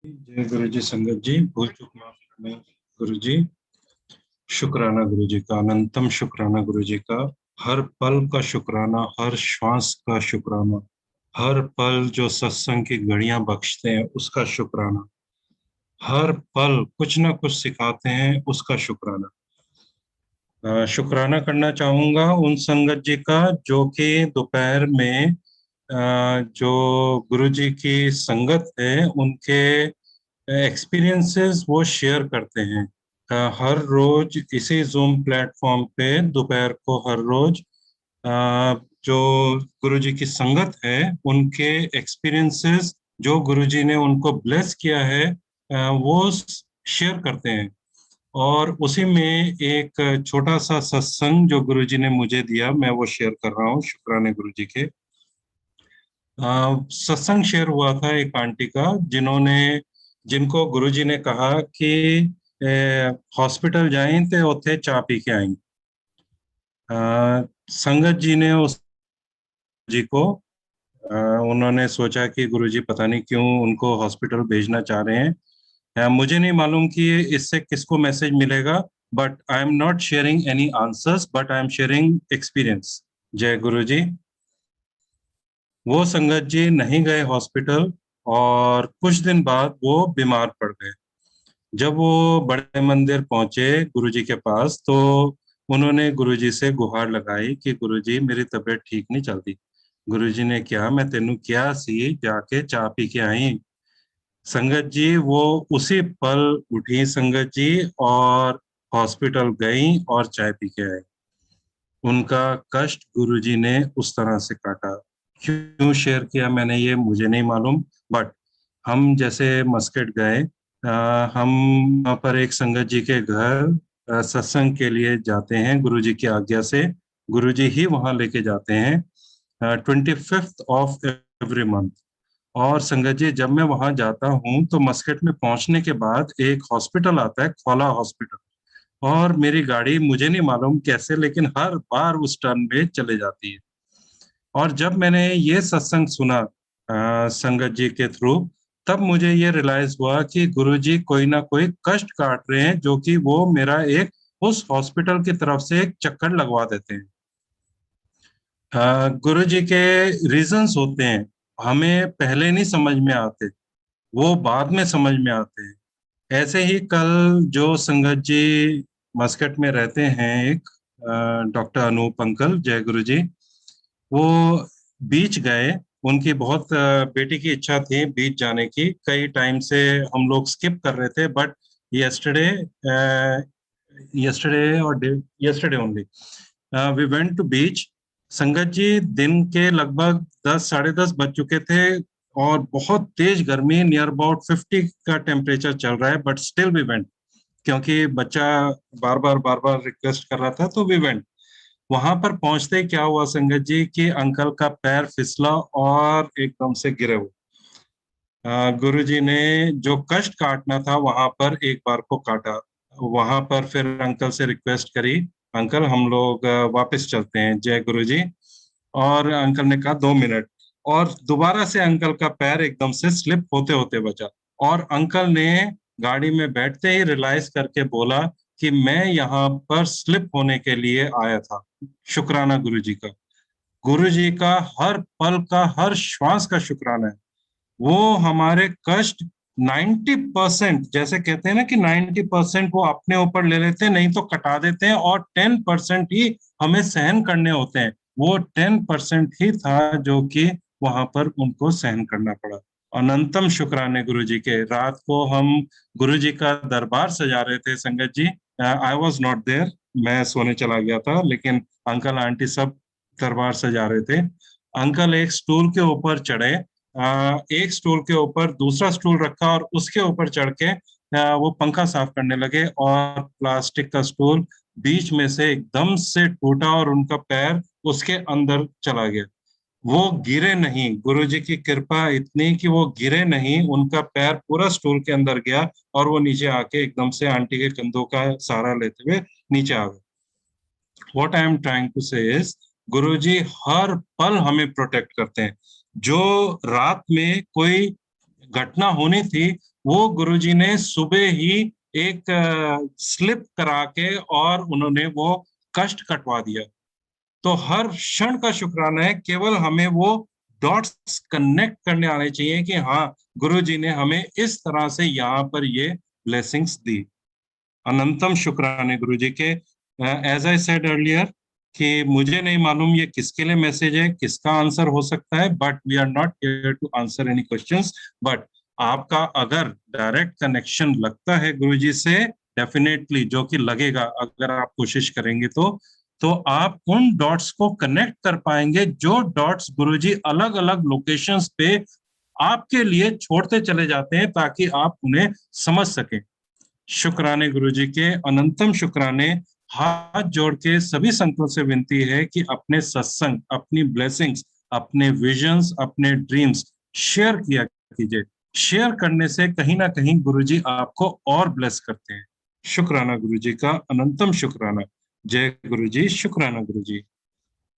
जय गुरु जी। संगत जी, भूल चूक माफ करना गुरु जी। शुक्राना गुरु जी का, अनंतम शुक्राना गुरु जी का। हर पल का शुक्राना, हर श्वास का शुक्राना, हर पल जो सत्संग की घड़ियां बख्शते हैं उसका शुक्राना, हर पल कुछ ना कुछ सिखाते हैं उसका शुक्राना। शुक्राना करना चाहूंगा उन संगत जी का जो कि दोपहर में जो गुरु जी की संगत है उनके एक्सपीरियंसेस वो शेयर करते हैं। हर रोज इसी जूम प्लेटफॉर्म पे दोपहर को हर रोज जो गुरुजी की संगत है उनके एक्सपीरियंसेस जो गुरुजी ने उनको ब्लेस किया है वो शेयर करते हैं। और उसी में एक छोटा सा सत्संग जो गुरुजी ने मुझे दिया मैं वो शेयर कर रहा हूँ, शुक्राने गुरुजी के। सत्संग शेयर हुआ था एक आंटी का जिन्होंने जिनको गुरुजी ने कहा कि हॉस्पिटल जाएं तो उथे चाय पी के आई। संगत जी ने उस जी को अ, उन्होंने सोचा कि गुरुजी पता नहीं क्यों उनको हॉस्पिटल भेजना चाह रहे हैं। मुझे नहीं मालूम कि इससे किसको मैसेज मिलेगा, but I am not sharing any answers, but I am sharing experience. जय गुरु जी। वो संगत जी नहीं गए हॉस्पिटल और कुछ दिन बाद वो बीमार पड़ गए। जब वो बड़े मंदिर पहुंचे गुरुजी के पास तो उन्होंने गुरुजी से गुहार लगाई कि गुरुजी मेरी तबीयत ठीक नहीं चलती। गुरुजी ने कहा मैं तेनू क्या सी जाके चाय पी के आई। संगत जी वो उसी पल उठी संगत जी और हॉस्पिटल गई और चाय पी के आई। उनका कष्ट गुरुजी ने उस तरह से काटा। क्यों शेयर किया मैंने ये मुझे नहीं मालूम, बट हम जैसे मस्कट गए, हम वहाँ पर एक संगत जी के घर सत्संग के लिए जाते हैं गुरुजी की आज्ञा से। गुरुजी ही वहाँ लेके जाते हैं 25th ऑफ एवरी मंथ। और संगत जी जब मैं वहां जाता हूँ तो मस्कट में पहुंचने के बाद एक हॉस्पिटल आता है, खोला हॉस्पिटल। और मेरी गाड़ी मुझे नहीं मालूम कैसे लेकिन हर बार उस टर्न में चले जाती है। और जब मैंने ये सत्संग सुना संगत जी के थ्रू, तब मुझे ये रियलाइज हुआ कि गुरुजी कोई ना कोई कष्ट काट रहे हैं जो कि वो मेरा एक उस हॉस्पिटल की तरफ से एक चक्कर लगवा देते हैं। गुरुजी के रीजंस होते हैं, हमें पहले नहीं समझ में आते, वो बाद में समझ में आते हैं। ऐसे ही कल जो संगत जी मस्कट में रहते हैं, एक डॉक्टर अनूप अंकल, जय गुरु जी, वो बीच गए। उनकी बहुत बेटी की इच्छा थी बीच जाने की, कई टाइम से हम लोग स्किप कर रहे थे, बट यस्टरडे यस्टरडे और yesterday only we went to beach. Sangat ji दिन के लगभग 10 साढ़े 10 बज चुके थे और बहुत तेज गर्मी, नियर अबाउट 50 का टेम्परेचर चल रहा है, बट स्टिल वी वेंट क्योंकि बच्चा बार बार रिक्वेस्ट कर रहा था, तो वी वेंट। वहां पर पहुंचते ही क्या हुआ संगत जी कि अंकल का पैर फिसला और एकदम से गिरे वो। गुरु जी ने जो कष्ट काटना था वहां पर एक बार को काटा। वहां पर फिर अंकल से रिक्वेस्ट करी, अंकल हम लोग वापस चलते हैं, जय गुरु जी। और अंकल ने कहा 2 मिनट। और दोबारा से अंकल का पैर एकदम से स्लिप होते होते बचा। और अंकल ने गाड़ी में बैठते ही रियलाइज करके बोला कि मैं यहाँ पर स्लिप होने के लिए आया था। शुक्राना गुरु जी का। गुरु जी का हर पल का, हर श्वास का शुक्राना है। वो हमारे कष्ट 90%, जैसे कहते हैं ना कि 90% वो अपने ऊपर ले लेते हैं, नहीं तो कटा देते हैं, और 10% ही हमें सहन करने होते हैं। वो 10% ही था जो कि वहां पर उनको सहन करना पड़ा। अनंतम शुक्राने गुरु जी के। रात को हम गुरु जी का दरबार सजा रहे थे संगत जी। आई वॉज नॉट देयर, मैं सोने चला गया था, लेकिन अंकल आंटी सब दरबार सजा रहे थे। अंकल एक स्टूल के ऊपर चढ़े, एक स्टूल के ऊपर दूसरा स्टूल रखा और उसके ऊपर चढ़ के वो पंखा साफ करने लगे, और प्लास्टिक का स्टूल बीच में से एकदम से टूटा और उनका पैर उसके अंदर चला गया। वो गिरे नहीं, गुरुजी की कृपा इतनी कि वो गिरे नहीं, उनका पैर पूरा स्टूल के अंदर गया और वो नीचे आके एकदम से आंटी के कंधों का सहारा लेते हुए नीचे आ गए। What I am trying to say is, Guruji हर पल हमें प्रोटेक्ट करते हैं। जो रात में कोई घटना होनी थी वो गुरुजी ने सुबह ही एक स्लिप करा के और उन्होंने वो कष्ट कटवा दिया। तो हर क्षण का शुक्राना है, केवल हमें वो डॉट्स कनेक्ट करने आने चाहिए कि हाँ, गुरुजी ने हमें इस तरह से यहाँ पर ये ब्लेसिंग्स दी। अनंतम शुक्राने गुरुजी के। एज आई सेड अर्लियर कि मुझे नहीं मालूम ये किसके लिए मैसेज है, किसका आंसर हो सकता है, but we are not here to answer any questions. But आपका अगर डायरेक्ट कनेक्शन लगता है गुरुजी से, डेफिनेटली, जो कि लगेगा अगर आप कोशिश करेंगे तो आप उन डॉट्स को कनेक्ट कर पाएंगे, जो डॉट्स गुरुजी अलग अलग लोकेशंस पे आपके लिए छोड़ते चले जाते हैं ताकि आप उन्हें समझ सकें। शुक्राने गुरुजी के, अनंतम शुक्राने। हाथ जोड़ के सभी संतों से विनती है कि अपने सत्संग, अपनी ब्लेसिंग्स, अपने विजन्स, अपने ड्रीम्स शेयर किया कीजिए। शेयर करने से कहीं ना कहीं गुरुजी आपको और ब्लेस करते हैं। शुक्राना गुरुजी का, अनंतम शुक्राना। जय गुरुजी, शुक्राना गुरुजी।